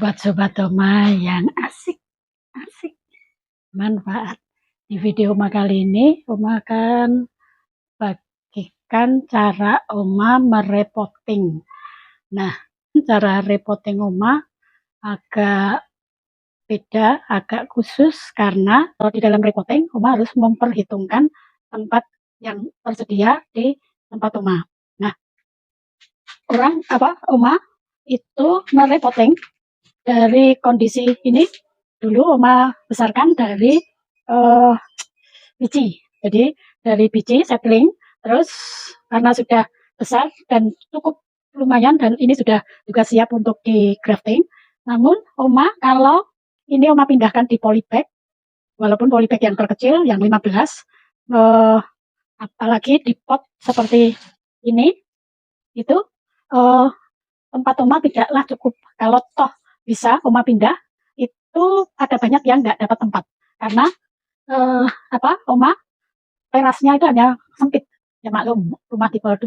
sobat-sobat Oma yang asik manfaat. Di video Oma kali ini Oma akan bagikan cara Oma merepotting. Nah, cara repotting Oma agak beda, agak khusus karena kalau di dalam repotting Oma harus memperhitungkan tempat yang tersedia di tempat Oma. Nah, Oma itu merepotting dari kondisi ini. Dulu Oma besarkan dari biji, jadi dari biji sapling, terus karena sudah besar dan cukup lumayan dan ini sudah juga siap untuk di grafting. Namun Oma kalau ini Oma pindahkan di polybag, walaupun polybag yang terkecil yang 15, apalagi di pot seperti ini, itu tempat Oma tidaklah cukup. Kalau toh bisa Oma pindah, itu ada banyak yang nggak dapat tempat karena Oma terasnya itu hanya sempit. Ya maklum, rumah tipe 21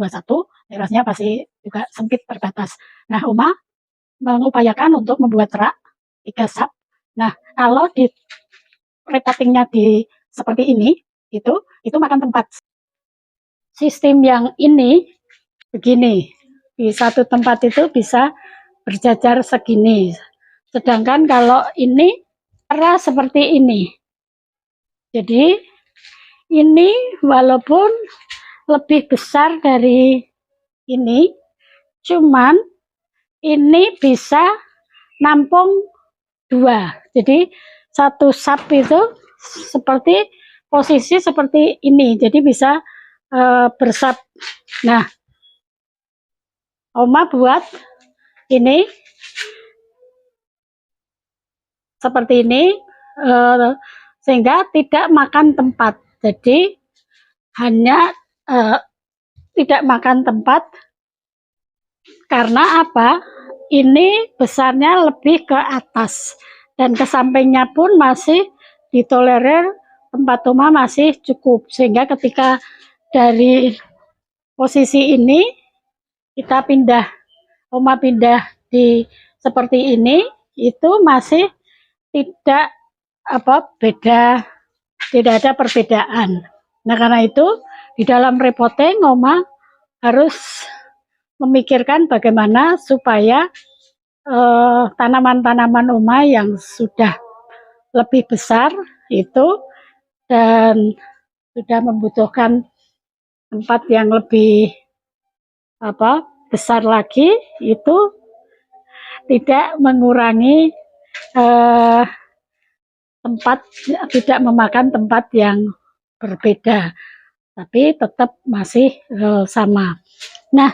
terasnya pasti juga sempit terbatas. Nah, Oma mengupayakan untuk membuat rak 3 sap. Nah, kalau di repottingnya di seperti ini, itu makan tempat. Sistem yang ini begini, di satu tempat itu bisa berjajar segini. Sedangkan kalau ini cara seperti ini. Jadi ini walaupun lebih besar dari ini, cuman ini bisa nampung 2. Jadi satu sap itu seperti posisi seperti ini. Jadi bisa bersap. Nah, Oma buat ini seperti ini sehingga tidak makan tempat. Jadi hanya tidak makan tempat karena apa? Ini besarnya lebih ke atas dan ke sampingnya pun masih ditolerir, tempat Oma masih cukup, sehingga ketika dari posisi ini kita Oma pindah di seperti ini, itu masih tidak beda, tidak ada perbedaan. Nah, karena itu di dalam repotting Oma harus memikirkan bagaimana supaya tanaman-tanaman Oma yang sudah lebih besar itu dan sudah membutuhkan tempat yang lebih besar lagi, itu tidak mengurangi tempat, tidak memakan tempat yang berbeda, tapi tetap masih sama. Nah,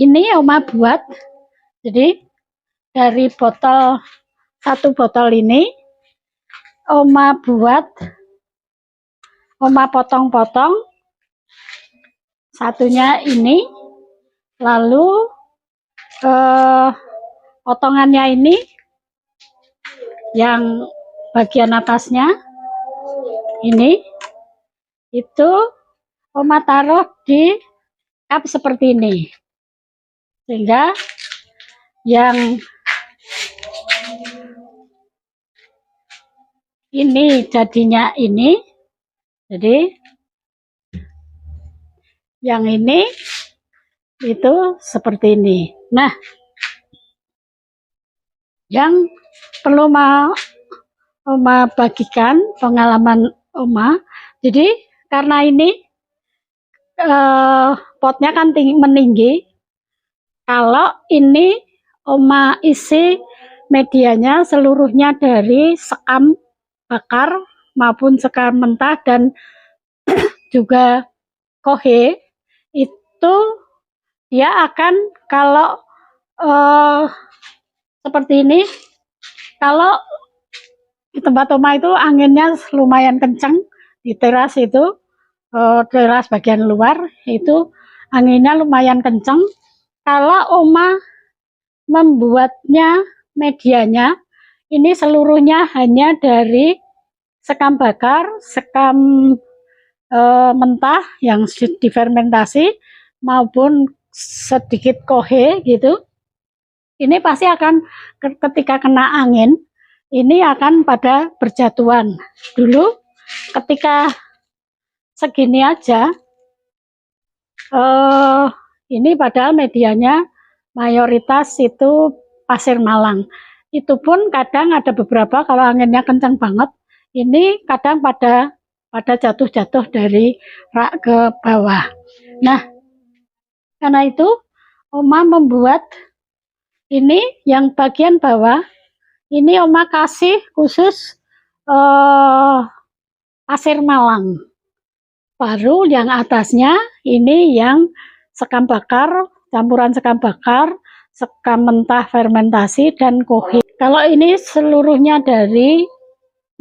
ini Oma buat, jadi dari satu botol ini Oma buat, Oma potong-potong satunya ini, lalu potongannya ini yang bagian atasnya ini, itu Oma taruh di cup seperti ini, sehingga yang ini jadinya ini, jadi yang ini itu seperti ini. Nah, yang perlu Oma bagikan pengalaman Oma, jadi karena ini potnya kan meninggi, kalau ini Oma isi medianya seluruhnya dari sekam bakar maupun sekam mentah dan juga kohe, itu dia akan, kalau seperti ini, kalau di tempat Oma itu anginnya lumayan kencang, di teras itu, teras bagian luar itu anginnya lumayan kencang. Kalau Oma membuatnya medianya ini seluruhnya hanya dari sekam bakar, sekam mentah yang difermentasi maupun sedikit kohe gitu, ini pasti akan ketika kena angin, ini akan pada berjatuhan. Dulu ketika segini aja, ini padahal medianya mayoritas itu pasir malang. Itu pun kadang ada beberapa kalau anginnya kencang banget, ini kadang pada jatuh-jatuh dari rak ke bawah. Nah, karena itu Oma membuat ini yang bagian bawah, ini Oma kasih khusus pasir malang. Baru yang atasnya ini yang sekam bakar, campuran sekam bakar, sekam mentah fermentasi, dan kohi. Kalau ini seluruhnya dari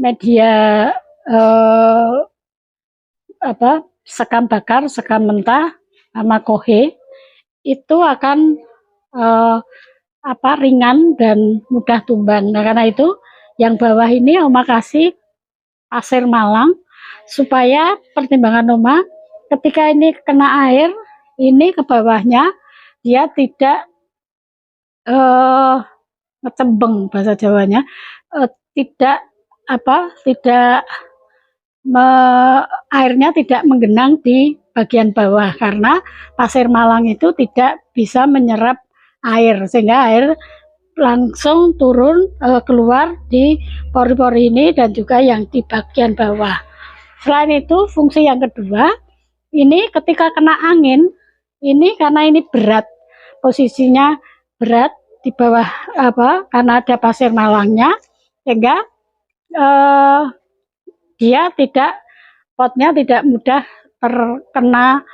media sekam bakar, sekam mentah, sama kohe, itu akan ringan dan mudah tumbang. Nah, karena itu yang bawah ini Oma kasih pasir malang, supaya pertimbangan Oma ketika ini kena air, ini ke bawahnya dia tidak ngecembeng bahasa Jawanya, tidak airnya tidak menggenang di bagian bawah, karena pasir malang itu tidak bisa menyerap air, sehingga air langsung turun keluar di pori-pori ini dan juga yang di bagian bawah. Selain itu, fungsi yang kedua, ini ketika kena angin, ini karena ini berat, posisinya berat di bawah karena ada pasir malangnya, sehingga dia potnya tidak mudah terkena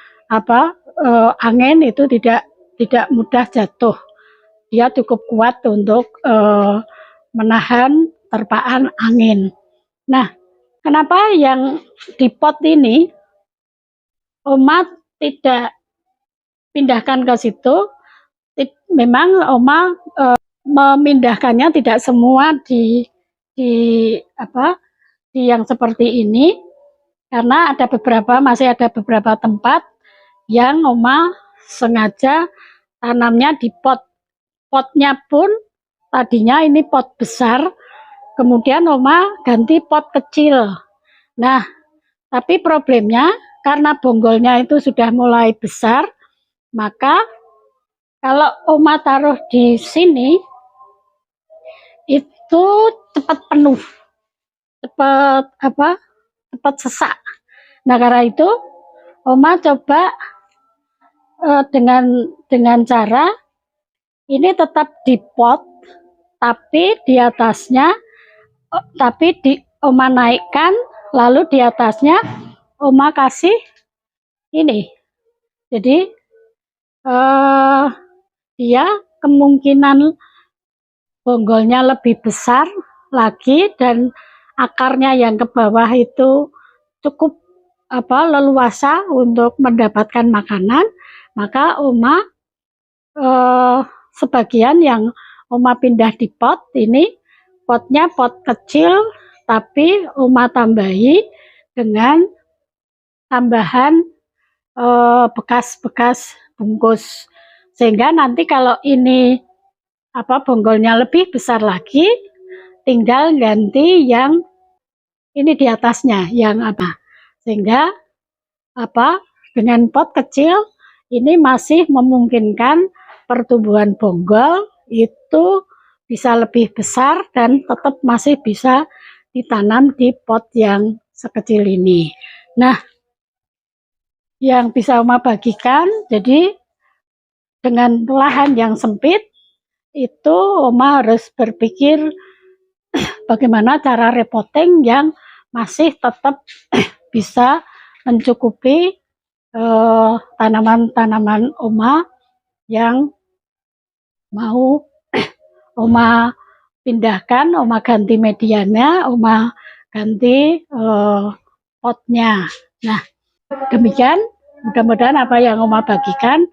angin, itu tidak mudah jatuh. Dia cukup kuat untuk menahan terpaan angin. Nah, kenapa yang di pot ini Oma tidak pindahkan ke situ? Memang Oma memindahkannya tidak semua di yang seperti ini, karena masih ada beberapa tempat yang Oma sengaja tanamnya di pot. Potnya pun tadinya ini pot besar, kemudian Oma ganti pot kecil. Nah, tapi problemnya karena bonggolnya itu sudah mulai besar, maka kalau Oma taruh di sini itu cepat penuh, cepat sesak. Nah, karena itu Oma coba dengan cara ini tetap di pot, tapi di atasnya Oma naikkan, lalu di atasnya Oma kasih ini. Jadi dia kemungkinan bonggolnya lebih besar lagi, dan akarnya yang ke bawah itu cukup leluasa untuk mendapatkan makanan. Maka Oma sebagian yang Oma pindah di pot ini, potnya pot kecil, tapi Oma tambahi dengan tambahan bekas-bekas bungkus, sehingga nanti kalau ini bonggolnya lebih besar lagi, tinggal ganti yang ini di atasnya, yang sehingga dengan pot kecil ini masih memungkinkan pertumbuhan bonggol itu bisa lebih besar dan tetap masih bisa ditanam di pot yang sekecil ini. Nah, yang bisa Oma bagikan, jadi dengan lahan yang sempit itu Oma harus berpikir bagaimana cara repotting yang masih tetap bisa mencukupi tanaman-tanaman Oma yang mau Oma pindahkan, Oma ganti medianya, Oma ganti potnya. Nah, demikian, mudah-mudahan apa yang Oma bagikan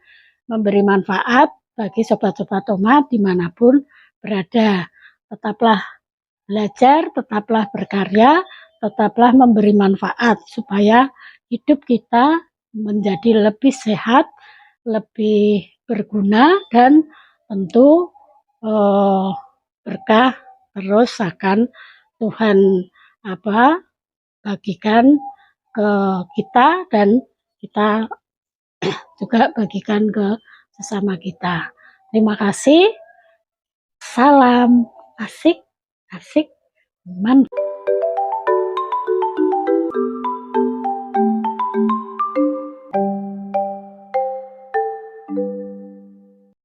memberi manfaat bagi sobat-sobat Oma dimanapun berada. Tetaplah belajar, tetaplah berkarya, tetaplah memberi manfaat supaya hidup kita menjadi lebih sehat, lebih berguna, dan tentu eh, berkah terus akan Tuhan bagikan ke kita, dan kita juga bagikan ke sesama kita. Terima kasih. Salam asik, asik, manfaat.